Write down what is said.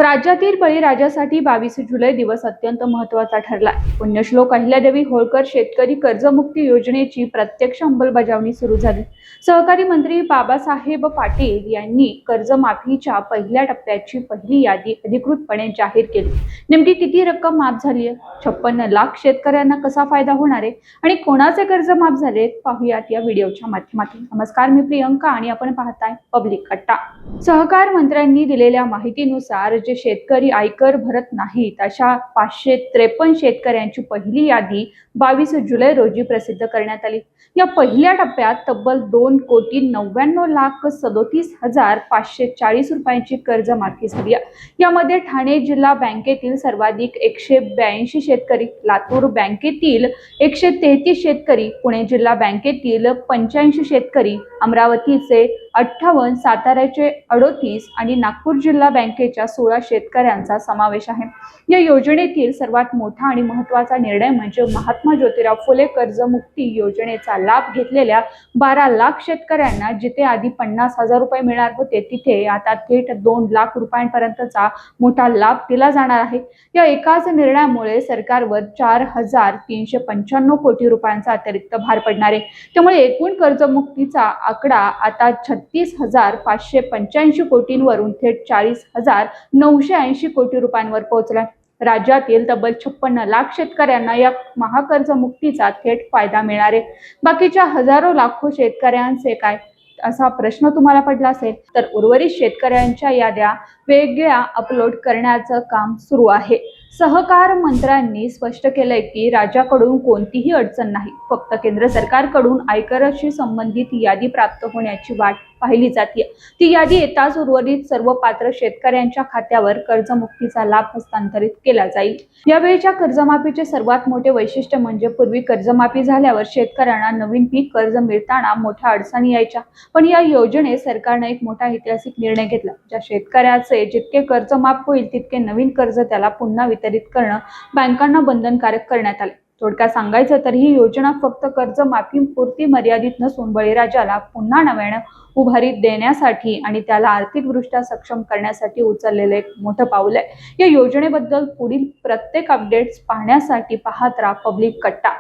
राज्यातील बळीराजासाठी 22 जुलै दिवस अत्यंत महत्त्वाचा ठरलाय. पुण्यश्लोक अहिल्यादेवी होळकर शेतकरी कर्जमुक्ती योजनेची प्रत्यक्ष अंमलबजावणी सुरू झाली. सहकारी मंत्री बाबासाहेब पाटील यांनी कर्जमाफीच्या पहिल्या टप्प्याची पहिली यादी अधिकृतपणे जाहीर केली. नेमकी किती रक्कम माफ झाली आहे, 56 लाख शेतकऱ्यांना कसा फायदा होणार आहे आणि कोणाचे कर्ज माफ झाले पाहूयात या व्हिडिओच्या माध्यमातून. नमस्कार, मी प्रियंका आणि आपण पाहताय पब्लिक कट्टा. सहकार मंत्र्यांनी दिलेल्या माहितीनुसार जे शेतकरी आयकर भरत नाहीत अशा 553 शेतकऱ्यांची पहिली यादी 22 जुलै रोजी प्रसिद्ध करण्यात आली. या पहिल्या टप्प्यात तब्बल 2,99,37,540 रुपयांची कर्जमाफी झाली. यामध्ये ठाणे जिल्हा बँकेतील सर्वाधिक 182 शेतकरी, लातूर बँकेतील 133 शेतकरी, पुणे जिल्हा बँकेतील 85 शेतकरी, अमरावतीचे 58, साताऱ्याचे 38 आणि नागपूर जिल्हा बँकेच्या 16 शेतकऱ्यांचा समावेश आहे. या योजनेतील सर्वात मोठा आणि महत्त्वाचा निर्णय म्हणजे महात्मा ज्योतिराव फुले कर्जमुक्ती योजनेचा लाभ घेतलेल्या 12 लाख शेतकऱ्यांना जिथे आधी 50,000 रुपये मिळणार होते तिथे आता थेट 2 लाख रुपयांपर्यंतचा मोठा लाभ दिला जाणार आहे. या एकाच निर्णयामुळे सरकारवर 4,395 कोटी रुपयांचा अतिरिक्त भार पडणार आहे. त्यामुळे एकूण कर्जमुक्तीचा आकडा आता 36,585 कोटींवरून थेट 40,980 कोटी रुपयांवर पोहोचला. राज्यातील तब्बल 56 लाख शेतकऱ्यांना या महाकर्जमुक्तीचा थेट फायदा मिळणार आहे. बाकीच्या हजारो लाखो शेतकऱ्यांचे काय, असा प्रश्न तुम्हाला पडला असेल तर उर्वरित शेतकऱ्यांच्या याद्या वेगळ्या अपलोड करण्याचं काम सुरू आहे. सहकार मंत्र्यांनी स्पष्ट केलंय की राज्याकडून कोणतीही अडचण नाही, फक्त केंद्र सरकारकडून आयकराशी संबंधित यादी प्राप्त होण्याची वाट पाहिली जाते. ती यादी येताच उर्वरित सर्व पात्र शेतकऱ्यांच्या खात्यावर कर्जमुक्तीचा लाभ हस्तांतरित केला जाईल. यावेळीच्या कर्जमाफीचे सर्वात मोठे वैशिष्ट्य म्हणजे पूर्वी कर्जमाफी झाल्यावर शेतकऱ्यांना नवीन पीक कर्ज मिळताना मोठ्या अडचणी यायच्या, पण या योजनेत सरकारने एक मोठा ऐतिहासिक निर्णय घेतला. ज्या शेतकऱ्याचे जितके कर्ज माफ होईल तितके नवीन कर्ज त्याला पुन्हा वितरित करणं बँकांना बंधनकारक करण्यात आले. थोडक्यात सांगायचं तर ही योजना फक्त कर्जमाफीपुरती मर्यादित नसून बळीराजाला पुन्हा नव्यानं उभारी देण्यासाठी आणि त्याला आर्थिकदृष्ट्या सक्षम करण्यासाठी उचललेलं एक मोठं पाऊल आहे. या योजनेबद्दल पुढील प्रत्येक अपडेट्स पाहण्यासाठी पाहत राहा पब्लिक कट्टा.